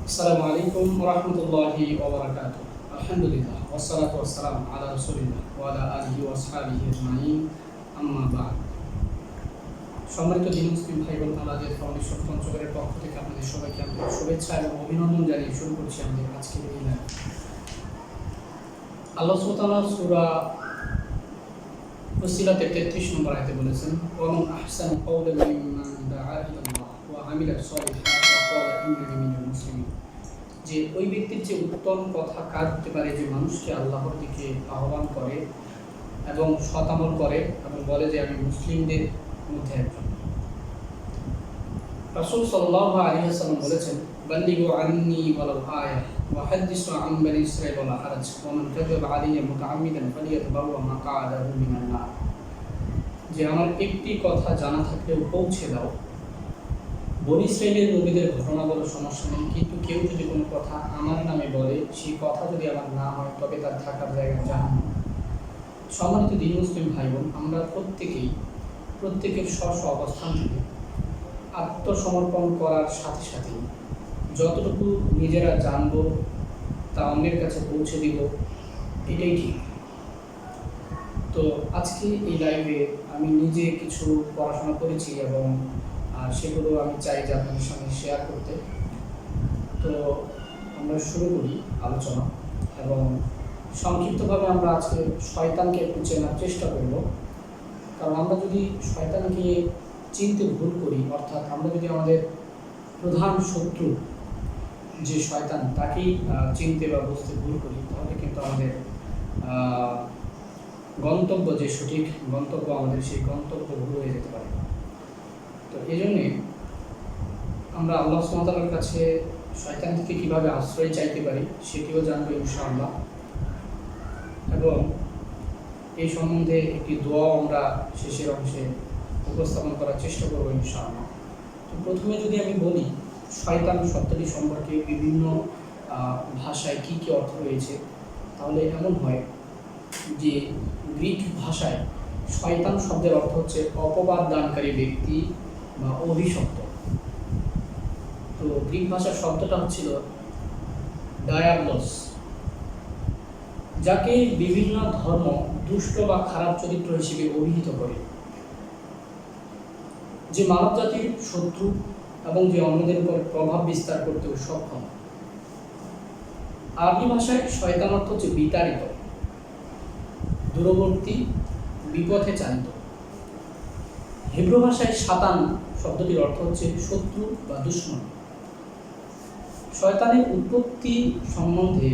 আসসালামু আলাইকুম ওয়া রাহমাতুল্লাহি ওয়া বারাকাতুহু। আলহামদুলিল্লাহ ওয়াসসালাতু ওয়াসসালামু আলা রাসূলিল্লাহ ওয়া আলা আলিহি ওয়া আসহাবিহি আজমাইন। আম্মা বা'দ। সম্মানিত দিনী মুসলিম ভাই বোন, আমাদের ফাউন্ডেশন পঞ্চগড়ের পক্ষ থেকে আপনাদের সবাইকে আন্তরিক শুভেচ্ছা এবং অভিনন্দন জানিয়ে শুরু করছি আমাদের আজকের এই লাইভ। আল্লাহ সুবহানাহু ওয়া তাআলা সূরা ফুসিলাতের 33 নম্বর আয়াতে বলেছেন, ওয়া মান আহসানু কাওলান মিম্মান দাআ ইলাল্লাহ ওয়া আমিলা সলিহান ওয়া ক্বালা ইন্নানি মিনাল মুসলিমিন। যে ওই ব্যক্তির যে উত্তম কথা কার হতে পারে, যে মানুষকে আল্লাহর দিকে আহ্বান করে এবং সৎ আমল করে এবং বলে যে আমি মুসলিমদের মধ্যে একজন। রাসূল সাল্লাল্লাহু আলাইহি ওয়াসাল্লাম বলেছেন, বাল্লিগু আন্নী ওয়ালাউ আয়া ওয়া হাদিসু আন বানি ইসরাঈল ওয়ালা হারাজ ওয়া মান কাযাবা আলাইয়া মুতাআম্মিদান ফালিয়াতাবাওয়া মাকআদাহু মিনান নার। যে আমার একটি কথা জানা থাকলেও পৌঁছে দাও। বনী ইসরাঈলের নবীদের ঘটনা বলো, সমস্যা নেই, কিন্তু কেউ যদি কোনো কথা আমার নামে বলে, সেই কথা যদি আমার না হয়, তবে তার থাকার জায়গা জাহান্নাম। সম্মানিত দ্বীন মুসলিম ভাই বোন, আমরা প্রত্যেকের স্ব অবস্থান থেকে আত্মসমর্পণ করার সাথে সাথে যতটুকু নিজেরা জানবো তা অন্যের কাছে পৌঁছে দিব, এটাই ঠিক। তো আজকে এই লাইভে আমি নিজে কিছু পড়াশোনা করেছি এবং সেগুলো আমি চাই যে আপনাদের সঙ্গে শেয়ার করতে। তো আমরা শুরু করি আলোচনা এবং সংক্ষিপ্তভাবে আমরা আজকে শয়তানকে একটু চেনার চেষ্টা করব। কারণ আমরা যদি শয়তানকে চিনতে ভুল করি, অর্থাৎ আমরা যদি আমাদের প্রধান শত্রু যে শয়তান তাকেই চিনতে বা বুঝতে ভুল করি, তাহলে কিন্তু আমাদের গন্তব্য, যে সঠিক গন্তব্য আমাদের, সেই গন্তব্য ভুল হয়ে যেতে পারে। তো এই জন্যে আমরা আল্লাহ সুবহানাহু ওয়া তাআলার কাছে শয়তান থেকে কীভাবে আশ্রয় চাইতে পারি সেটিও জানবো ইনশাআল্লাহ, এবং এই সম্বন্ধে একটি দোয়াও আমরা শেষের অংশে উপস্থাপন করার চেষ্টা করবো ইনশাআল্লাহ। তো প্রথমে যদি আমি বলি শয়তান শব্দটি সম্পর্কে বিভিন্ন ভাষায় কী কী অর্থ রয়েছে, তাহলে এমন হয় যে গ্রিক ভাষায় শয়তান শব্দের অর্থ হচ্ছে অপবাদ দানকারী ব্যক্তি বা অভিশপ্ত। তো গ্রিক ভাষার শব্দটা হচ্ছিল ডায়াবলস, যাকে বিভিন্ন ধর্ম দুষ্ট বা খারাপ চরিত্র হিসেবে অভিহিত করে, যে মানব জাতির শত্রু এবং যে অন্যদের উপর প্রভাব বিস্তার করতেও সক্ষম। আরবি ভাষায় শয়তান অর্থ হচ্ছে বিতাড়িত, দূরবর্তী, বিপথে চালিত। হিব্রু ভাষায় শাতান শব্দটির অর্থ হচ্ছে শত্রু বা দুশমন। শয়তানের উৎপত্তি সম্বন্ধে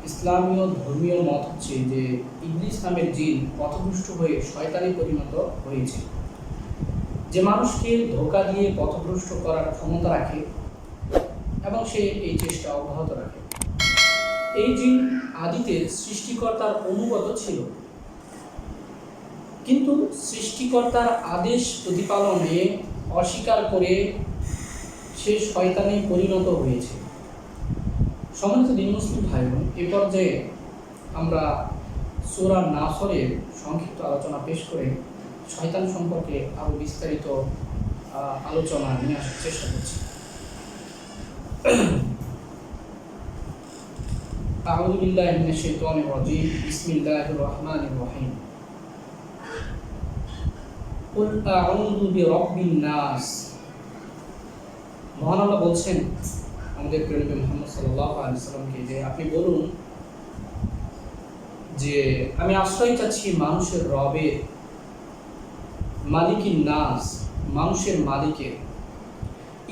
ইসলামীয় ধর্মীয় মত হচ্ছে যে ইবলিস নামের জিন পথভ্রষ্ট হয়ে শয়তানে পরিণত হয়েছে, যে মানুষকে ধোঁকা দিয়ে পথভ্রষ্ট করার ক্ষমতা রাখে এবং সে এই চেষ্টা অব্যাহত রাখে। এই জিন আদিতে সৃষ্টিকর্তার অনুগত ছিল, কিন্তু সৃষ্টিকর্তার আদেশ প্রতিপালনে অস্বীকার করে সে শয়তানে পরিণত হয়েছে। সম্মানিত দ্বীন মুসলিম ভাই বোন, এ পর্যায়ে আমরা সূরা নাসরের সংক্ষিপ্ত আলোচনা পেশ করে শয়তান সম্পর্কে আরও বিস্তারিত আলোচনা নিয়ে আসার চেষ্টা করছি। আউযু বিল্লাহি মিনাশ শাইতানির রাজীম। বিসমিল্লাহির রহমানির রহিম। কুল আউযু বিরাব্বিন নাস। মহান আল্লাহ বলছেন আমাদের প্রিয় নবী মুহাম্মদ সাল্লাল্লাহু আলাইহি ওয়াসাল্লামকে যে আপনি বলুন যে আমি আশ্রয় চাচ্ছি মানুষের রবের, মালিকিন নাস, মানুষের মালিকের,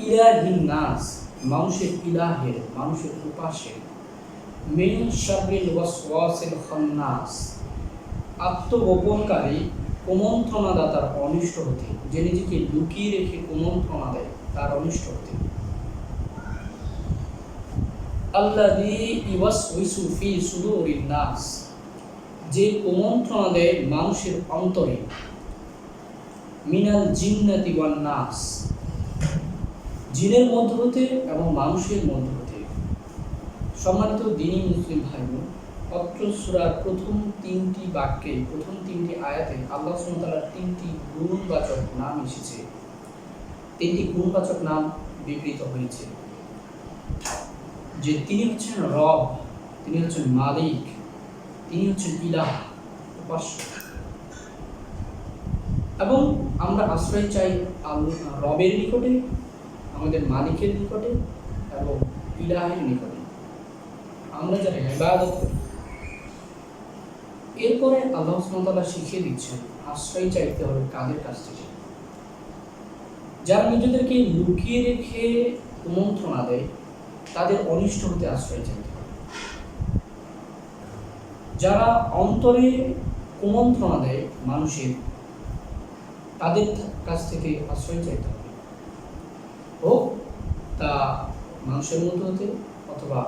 ইলাহিন নাস, মানুষের ইলাহের, মানুষের উপাসের, মিন শাররিল ওয়াসওয়াসিল খান্নাস, আত্মগোপনকারী কুমন্ত্রণাদাতার অনিষ্ট হতে, যে নিজেকে লুকিয়ে রেখে কুমন্ত্রণা দেয় তার অনিষ্ট হতে। আল্লাযী ইউওয়াসউইসু ফি সুদুরিন নাস, যে কুমন্ত্রণা দেয় মানুষের অন্তরে, মিনাল জিন্নাতি ওয়ান নাস, জিনের মধ্য হতে এবং মানুষের মধ্য হতে। সম্মানিত দ্বীনী মুসলিম ভাই বোন, অত্র সূরার প্রথম তিনটি বাক্যে, প্রথম তিনটি আয়াতে আল্লাহ সুবহানাহু ওয়া তাআলার তিনটি গুণবাচক নাম এসেছে, তিনটি গুণবাচক নাম বিবৃত হয়েছে। যে তিনি হচ্ছেন রব, তিনি হচ্ছেন মালিক, তিনি হচ্ছেন ইলাহ, উপাস্য। এবং আমরা আশ্রয় চাই রবের নিকটে, আমাদের মালিকের নিকটে এবং ইলাহের নিকটে, আমরা যারা ইবাদত করি। এরপরে আল্লাহ সুবহানাহু ওয়া তাআলা শিখিয়ে দিচ্ছেন আশ্রয় চাইতে হবে কাদের কাছ থেকে? যারা নিজেদেরকে লুকিয়ে রেখে কুমন্ত্রণা দেয় তাদের অনিষ্ট হতে আশ্রয় চাইতে হবে। যারা অন্তরে কুমন্ত্রণা দেয় মানুষের, তাদের কাছ থেকে আশ্রয় চাইতে হবে, হোক তা মানুষের মধ্যে হতে অথবা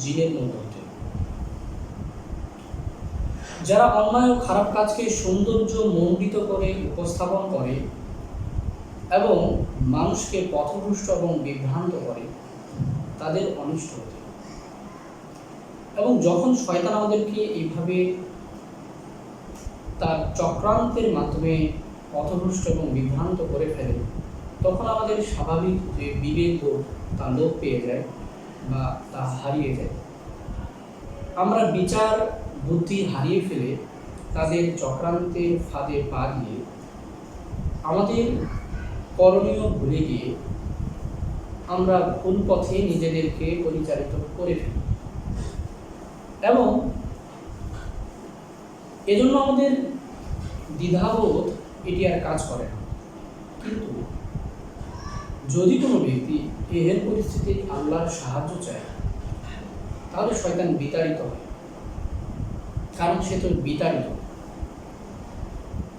জিনের মধ্যে হতে। যারা অন্যায় ও খারাপ কাজকে সৌন্দর্য মণ্ডিত করে উপস্থাপন করে এবং মানুষকে পথভ্রষ্ট এবং বিভ্রান্ত করে, তাদের অনিষ্ট হতে। এবং যখন শয়তান আমাদেরকে এইভাবে তার চক্রান্তের মাধ্যমে পথভ্রষ্ট এবং বিভ্রান্ত করে ফেলে, তখন আমাদের স্বাভাবিক যে বিবেক তা লোপ পেয়ে যায় বা তা হারিয়ে যায়। আমরা বিচার বুদ্ধি হারিয়ে ফেলে তাদের চক্রান্তের ফাঁদে পা দিয়ে আমাদের করণীয় ভুলে গিয়ে আমরা ভুল পথে নিজেদেরকে পরিচালিত করে ফেলি। এবং এজন্য আমাদের দ্বিধাবোধ এটি আর কাজ করে না। কিন্তু যদি কোনো ব্যক্তি এহেন পরিস্থিতি আল্লাহর সাহায্য চায়, তাহলে শয়তান বিতাড়িত হয়, কারণ সে তো বিতাড়িত।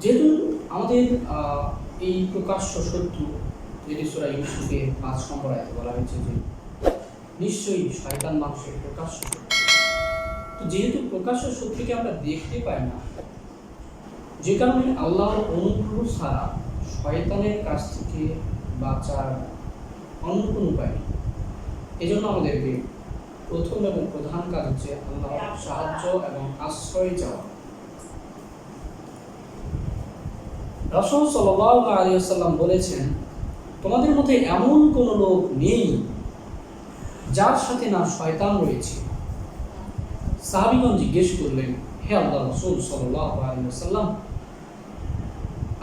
যেহেতু আমাদের এই প্রকাশ্য শত্রু, যেটি সূরা ইউসুফের 5 নম্বর আয়াতে বলা হয়েছে যে নিশ্চয়ই শয়তান মানুষের প্রকাশ্য শত্রু। তো যেহেতু প্রকাশ্য শত্রুকে আমরা দেখতে পাই না, যে কারণে আল্লাহর অনুগ্রহ ছাড়া শয়তানের কাছ থেকে বাঁচার অন্য কোনো উপায় নেই। এজন্য আমাদেরকে প্রথম এবং প্রধান কাজ হচ্ছে আল্লাহর সাহায্য এবং আশ্রয় চাওয়া। রাসূল সাল্লাল্লাহু আলাইহি ওয়াসাল্লাম বলেছেন, তোমাদের মধ্যে এমন কোন লোক নেই যার সাথে না শয়তান রয়েছে। সাহাবীগণ জিজ্ঞেস করলেন, হে আল্লাহর রাসূল সাল্লাল্লাহু আলাইহি ওয়াসাল্লাম,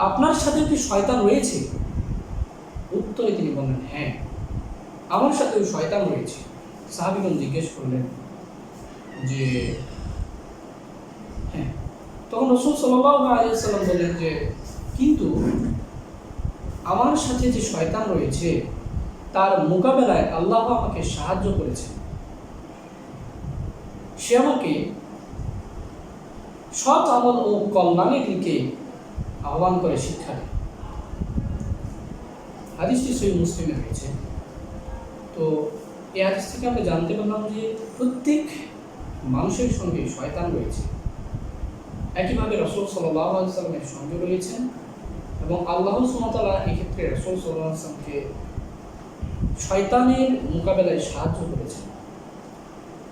আপনার সাথে কি শয়তান রয়েছে? উত্তরে তিনি বললেন, হ্যাঁ, আমার সাথেও শয়তান রয়েছে। সাহাবীগণ জিজ্ঞেস করলেন যে হ্যাঁ। তখন রাসূল সাল্লাল্লাহু আলাইহি ওয়াসাল্লাম বললেন যে কিন্তু আমার সাথে যে শয়তান রয়েছে তার মোকাবেলায় আল্লাহ আমাকে সাহায্য করেছেন। সে আমাকে সৎ আমল ও কল্যাণের দিকে আহ্বান করে শিক্ষা দেয়। হাদিসটি সহিহ মুসলিমে রয়েছে। তো এই হাদিস থেকে আমরা জানতে পারলাম যে প্রত্যেক মানুষের সঙ্গে শয়তান রয়েছে। একইভাবে রাসূল সাল্লাল্লাহু আলাইহি ওয়াসাল্লামের সঙ্গে রয়েছেন এবং আল্লাহ সুবহানাহু ওয়া তাআলা এই ক্ষেত্রে রাসূল সাল্লাল্লাহু আলাইহি ওয়াসাল্লামকে শয়তানের মোকাবেলায় সাহায্য করেছেন।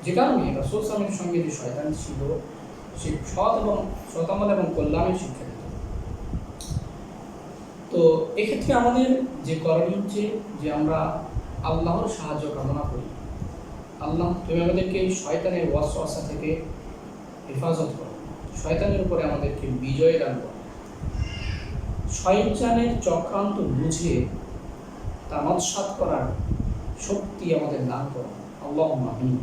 যে কারণে রাসূল সাল্লাল্লাহু আলাইহি ওয়াসাল্লামের সঙ্গে যে শয়তান ছিল সে সৎ আমল এবং কল্যাণের শিক্ষা দিত। তো এক্ষেত্রে আমাদের যে করণীয় হচ্ছে যে আমরা আল্লাহর সাহায্য কামনা করি। আল্লাহ, তুমি আমাদেরকে শয়তানের ওয়াসওয়াসা থেকে হেফাজত করো, শয়তানের উপরে আমাদেরকে বিজয় দান করো, শয়তানের চক্রান্ত বুঝে তা নস্যাৎ করার শক্তি আমাদের দান করো, আল্লাহুম্মা আমিন।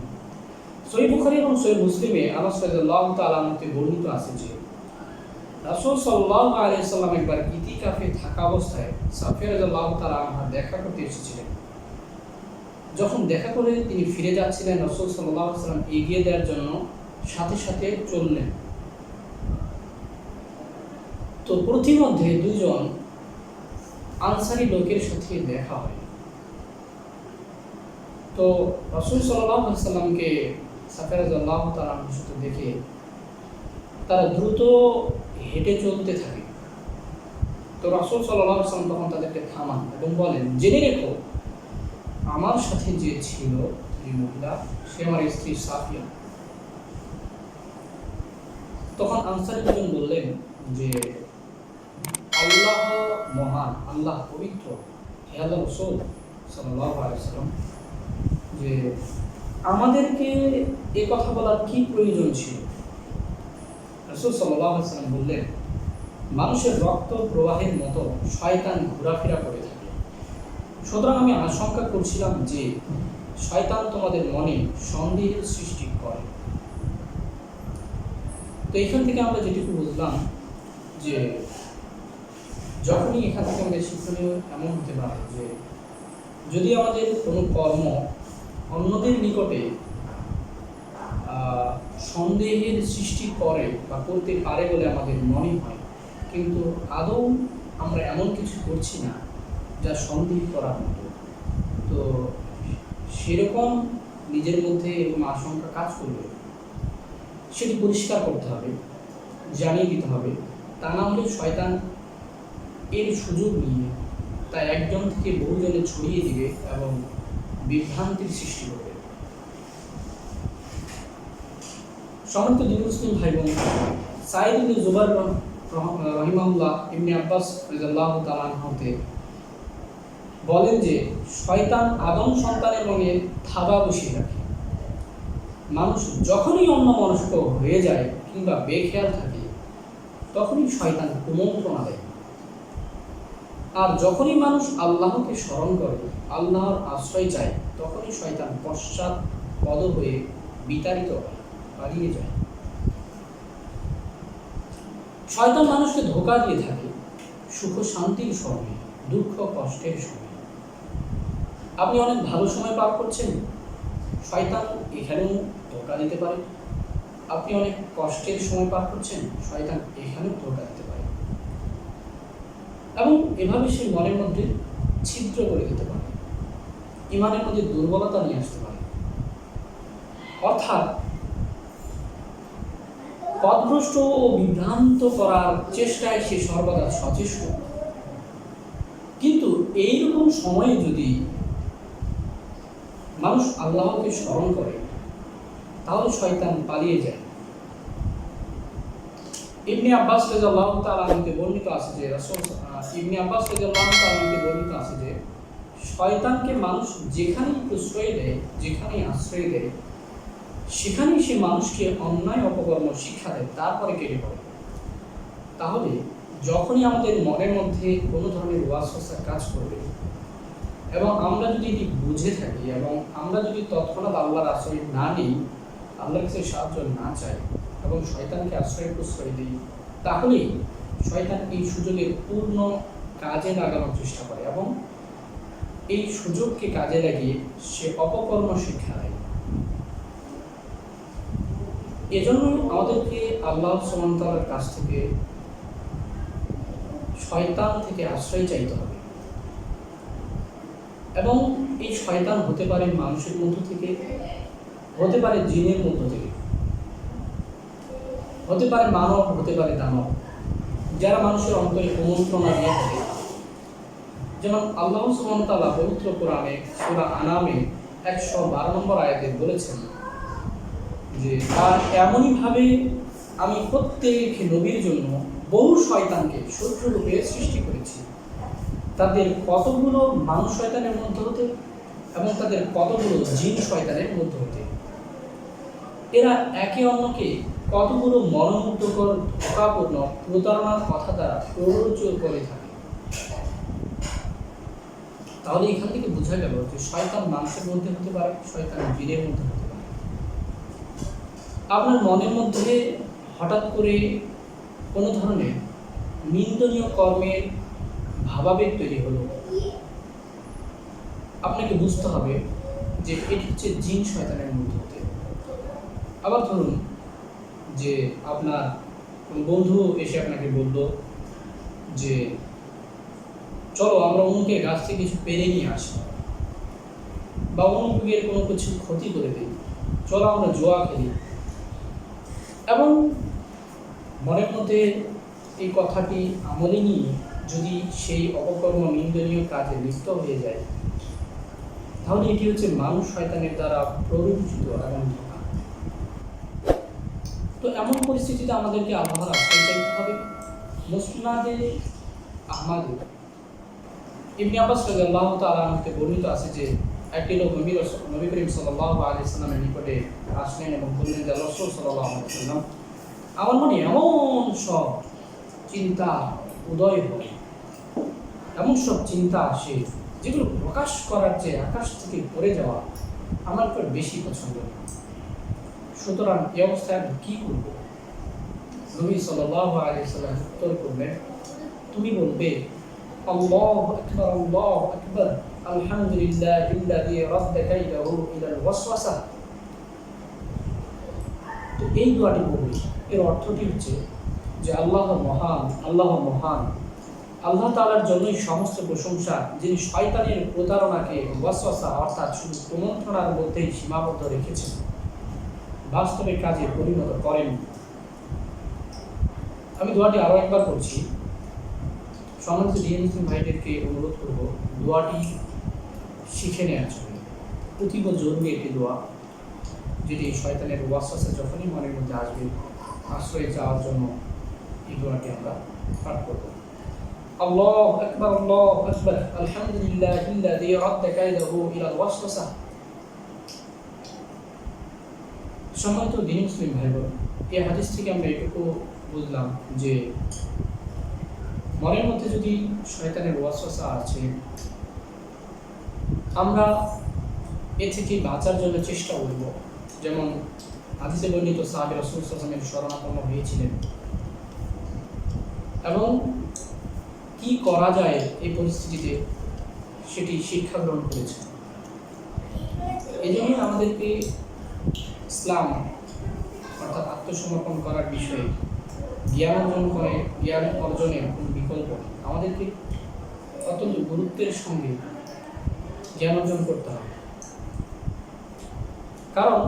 সহিহ বুখারী এবং সহিহ মুসলিমে আনাস রাদিয়াল্লাহু তাআলা হতে বর্ণিত আছে যে রাসূল সাল্লাল্লাহু আলাইহি ওয়াসাল্লাম একবার ইতিকাফে থাকা অবস্থায় সাফিয়া রাদিয়াল্লাহু তাআলা আনহা দেখা করতে এসেছিলেন। যখন দেখা করে তিনি ফিরে যাচ্ছিলেন, রাসূল সাল্লাল্লাহু আলাইহি ওয়াসাল্লাম এগিয়ে দেওয়ার জন্য সাথে সাথে চললেন। তো প্রতিমধ্যে দুইজন আনসারী লোকের সাথে দেখা হয়। তো রাসূল সাল্লাল্লাহু আলাইহি ওয়াসাল্লামকে সাফিয়া রাদিয়াল্লাহু তাআলা আনহার সাথে দেখে তারা দ্রুত হেঁটে চলতে থাকে। তো রাসূল সাল্লাল্লাহু আলাইহি ওয়াসাল্লাম তখন তাদেরকে থামান এবং বলেন, জেনে রেখো আমার সাথে যে ছিল যে মহিলা সে আমার স্ত্রী সাফিয়া। তখন আনসারী দুজন বললেন যে আল্লাহ মহান, আল্লাহ পবিত্র, হে আল্লাহর রাসূল সাল্লাল্লাহু আলাইহি ওয়াসাল্লাম, যে আমাদেরকে এ কথা বলার কি প্রয়োজন ছিল? রাসূল সাল্লাল্লাহু আলাইহি ওয়াসাল্লাম বললেন, মানুষের রক্ত প্রবাহের মতো শয়তান ঘোরাফেরা করে থাকে। সুতরাং আমি আশঙ্কা করছিলাম যে শয়তান তোমাদের মনে সন্দেহের সৃষ্টি করে। তো এখান থেকে আমরা যেটুকু বুঝলাম যে যখনই এখান থেকে আমাদের শিক্ষণীয় এমন হতে পারে যে যদি আমাদের কোনো কর্ম অন্যদের নিকটে সন্দেহের সৃষ্টি করে বা করতে পারে বলে আমাদের মনে হয়, কিন্তু আদৌ আমরা এমন কিছু করছি না যা সন্দেহ করার মতো, তো সেরকম নিজের মধ্যে এরকম আশঙ্কা কাজ করবে, সেটি পরিষ্কার করতে হবে, জানিয়ে দিতে হবে। তা না হলে শয়তান এর সুযোগ নিয়ে তা একজন থেকে বহুজনে ছড়িয়ে দিবে এবং বিভ্রান্তির সৃষ্টি করবে। সম্মানিত দিন মুসলিম ভাই বোন, সাঈদ ইবনে জুবাইর রাহিমাহুল্লাহ ইবনে আব্বাস রাদিয়াল্লাহু তাআলা আনহুতে বলেন যে শয়তান আদম সন্তানের মনে থাবা বসিয়ে রাখে। মানুষ যখনই অন্যমনস্ক হয়ে যায় কিংবা বেখেয়াল থাকে, তখনই শয়তান কুমন্ত্রণা দেয়। আর যখনই মানুষ আল্লাহকে স্মরণ করে, আল্লাহর আশ্রয় চায়, তখনই শয়তান পশ্চাৎ পদ হয়ে বিতাড়িত হয়, পালিয়ে যায়। শয়তান মানুষকে ধোঁকা দিয়ে থাকে সুখ শান্তির সময়, দুঃখ কষ্টের সময়। আপনি অনেক ভালো সময় পার করছেন, শয়তান এখানেও ধোঁকা দিতে পারে। আপনি অনেক কষ্টের সময় পার করছেন, শয়তান এখানেও ধোঁকা দিতে পারে এবং এভাবে সে মনের মধ্যে ছিদ্র করে দিতে পারে, ইমানের মধ্যে দুর্বলতা নিয়ে আসতে পারে। অর্থাৎ পথভ্রষ্ট ও বিভ্রান্ত করার চেষ্টায় সে সর্বদা সচেষ্ট। কিন্তু এইরকম সময়ে যদি মানুষ আল্লাহকে স্মরণ করে, তাহলে শয়তান পালিয়ে যায়। ইবনে আব্বাস রাদিয়াল্লাহু তাআলা আনহুতে বর্ণিত আছে যে ইবনে আব্বাস রাদিয়াল্লাহু তাআলা আনহুতে বর্ণিত আছে যে শয়তানকে মানুষ যেখানেই প্রশ্রয় দেয়, যেখানেই আশ্রয় দেয়, সেখানেই সে মানুষকে অন্যায় অপকর্ম শিক্ষা দেয়, তারপরে কেটে পড়ে। তাহলে যখনই আমাদের মনের মধ্যে কোনো ধরনের ওয়াসওয়াসা কাজ করবে এবং আমরা যদি এটি বুঝে থাকি এবং আমরা যদি তৎক্ষণাৎ আল্লাহর আশ্রয় না নিই, আল্লাহর কাছে সাহায্য না চাই এবং শয়তানকে আশ্রয় প্রশ্রয় দিই, তাহলেই শয়তান এই সুযোগের পূর্ণ কাজে লাগানোর চেষ্টা করে এবং এই সুযোগকে কাজে লাগিয়ে সে অপকর্ম শিক্ষা দেয়। এজন্য আমাদেরকে আল্লাহ সুবহানাহু ওয়া তাআলার কাছ থেকে শয়তান থেকে আশ্রয় চাইতে হবে এবং এই শয়তান হতে পারে মানুষের মধ্য থেকে, হতে পারে জিনের মধ্য থেকে, হতে পারে মানব, হতে পারে দানব, যারা মানুষের অন্তরে কুমন্ত্রণা দিয়ে থাকে। যেমন আল্লাহ সুবহানাহু ওয়া তাআলা পবিত্র কোরআনে সূরা আনামে 112 নম্বর আয়াতে বলেছেন যে আর এমনইভাবে আমি প্রত্যেক নবীর জন্য বহু শয়তানকে শত্রুরূপে সৃষ্টি করেছি, তাদের কতগুলো মানুষ শয়তানের মধ্যে হতে এবং তাদের কতগুলো জিন শয়তানের মধ্যে হতে। এরা একে অন্যকে কতগুলো মনোমুগ্ধকর ধোঁকাপূর্ণ প্রতারণার কথা দ্বারা প্ররোচিত করে থাকে। তাহলে এখান থেকে বোঝা গেল যে শয়তান মানুষের মধ্যে হতে পারে, শয়তান জিনের মধ্যে হতে পারে। আপনার মনের মধ্যে হঠাৎ করে কোনো ধরনের নিন্দনীয় কর্মের ভাবাবেগ তৈরি হলো, আপনাকে বুঝতে হবে যে এটি হচ্ছে জিন শয়তানের মধ্যে হতে। আবার ধরুন যে আপনার কোনো বন্ধু এসে আপনাকে বলল যে চলো আমরা অমুকের গাছ থেকে কিছু পেরে নিয়ে আসি, বা অমুকের কোনো কিছু ক্ষতি করে দিই, চলো আমরা জুয়া খেলি, এবং মনের মধ্যে এই কথাটি আমলে নিয়ে যদি সেই অপকর্ম নিন্দনীয় কাজে লিপ্ত হয়ে যায়, তাহলে এটি হচ্ছে মানুষ শয়তানের দ্বারা প্ররোচিত এবং ধোঁকা। তো এমন পরিস্থিতিতে আমাদেরকে আল্লাহর আশ্রয় চাইতে হবে। মুসনাদে আহমদ ইবনে আব্বাস রাদিয়াল্লাহু তাআলা আনহুতে বর্ণিত আছে যে একটি লোক নবী করিম সাল্লাল্লাহু আলাইহি সাল্লামের নিকটে আসলেন এবং বললেন যে রাসূল সাল্লাল্লাহু আলাইহি সাল্লাম, আমার মনে এমন সব চিন্তা উদয় হয়, এমন সব চিন্তা আসে যেগুলো প্রকাশ করার চেয়ে আকাশ থেকে পড়ে যাওয়া আমার উপর বেশি পছন্দ। সুতরাং এই অবস্থায় আমি কি করব? নবী সাল্লাল্লাহু আলাইহি সাল্লাম উত্তর করলেন, তুমি বলবে আল্লাহু আকবার, আল্লাহু আকবার, আলহামদুলিল্লাহিল্লাযী রাদ্দা কাইদাহু ইলাল ওয়াসওয়াসা। তো এই দোয়াটি বলবে। এর অর্থটি হচ্ছে যে আল্লাহ মহান, আল্লাহ মহান, আল্লাহ তাআলার জন্যই সমস্ত প্রশংসা, যিনি শয়তানের প্রতারণাকে ওয়াসওয়াসা অর্থাৎ শুধু কুমন্ত্রণার মধ্যেই সীমাবদ্ধ রেখেছেন, বাস্তবে কাজে পরিণত করেন। আমি দোয়াটি আরো একবার করছি। সমস্ত মুসলিম ভাইদেরকে অনুরোধ করব দোয়াটি শিখে নেওয়ার জন্য। অতীব জরুরি একটি দোয়া, যেটি শয়তানের ওয়াসওয়াসা যখনই মনের মধ্যে আসবে আশ্রয় চাওয়ার জন্য এই দোয়াটি আমরা পাঠ করব। আল্লাহু আকবার, আল্লাহু আকবার, আলহামদুলিল্লাহিল্লাযী রাদ্দা কাইদাহু ইলাল ওয়াসওয়াসা। সম্মানিত দ্বীন মুসলিম ভাই বোন, এই হাদিস থেকে আমরা এটুকু বুঝলাম যে মনের মধ্যে যদি শয়তানের ওয়াসওয়াসা আছে, আমরা এ থেকে বাঁচার জন্য চেষ্টা করব। যেমন হাদিসে বর্ণিত সাহাবী রাসূল সাল্লাল্লাহু আলাইহি ওয়াসাল্লামের শরণাপন্ন হয়েছিলেন এবং কি করা যায় এই পরিস্থিতিতে সেটি শিক্ষা গ্রহণ করেছে। এই জন্য আমাদেরকে ইসলাম অর্থাৎ আত্মসমর্পণ করার বিষয়ে জ্ঞান অর্জনের কোনো বিকল্প নেই। আমাদেরকে অত্যন্ত গুরুত্বের সঙ্গে জ্ঞান অর্জন করতে হবে, কারণ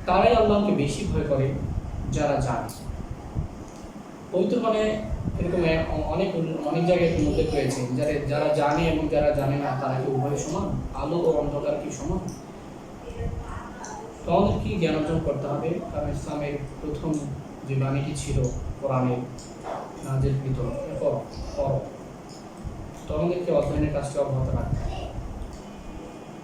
তারাই আল্লাহকে বেশি ভয় করে যারা জানে। পবিত্র মানে এরকম অনেক জায়গায় উল্লেখ রয়েছে, যারা জানে এবং যারা জানে না তারা কি উভয় সমান? আলো ও অন্ধকার কি সমান? তো আমাদেরকে জ্ঞান অর্জন করতে হবে, কারণ ইসলামের প্রথম যে বাণীটি ছিল কোরআনের নাজিলকৃত তো আমাদেরকে অধ্যয়নের কাজটি অব্যাহত রাখতে হবে।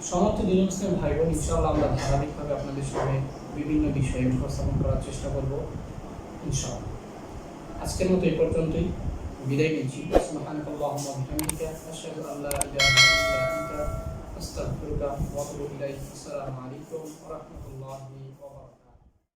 সমস্ত দ্বীন মুসলিম ভাই বোন, ইনশাআল্লাহ আমরা ধারাবাহিকভাবে আপনাদের সামনে বিভিন্ন বিষয়ে উপস্থাপন করার চেষ্টা করব ইনশাআল্লাহ। আজকের মতো এই পর্যন্তই, বিদায় নিচ্ছি। সুবহানাকাল্লাহুম্মা ওয়া বিহামদিকা, আশহাদু আল্লা ইলাহা ইল্লা আনতা, আস্তাগফিরুকা ওয়া আতুবু ইলাইক। আসসালামু আলাইকুম ওয়া রাহমাতুল্লাহি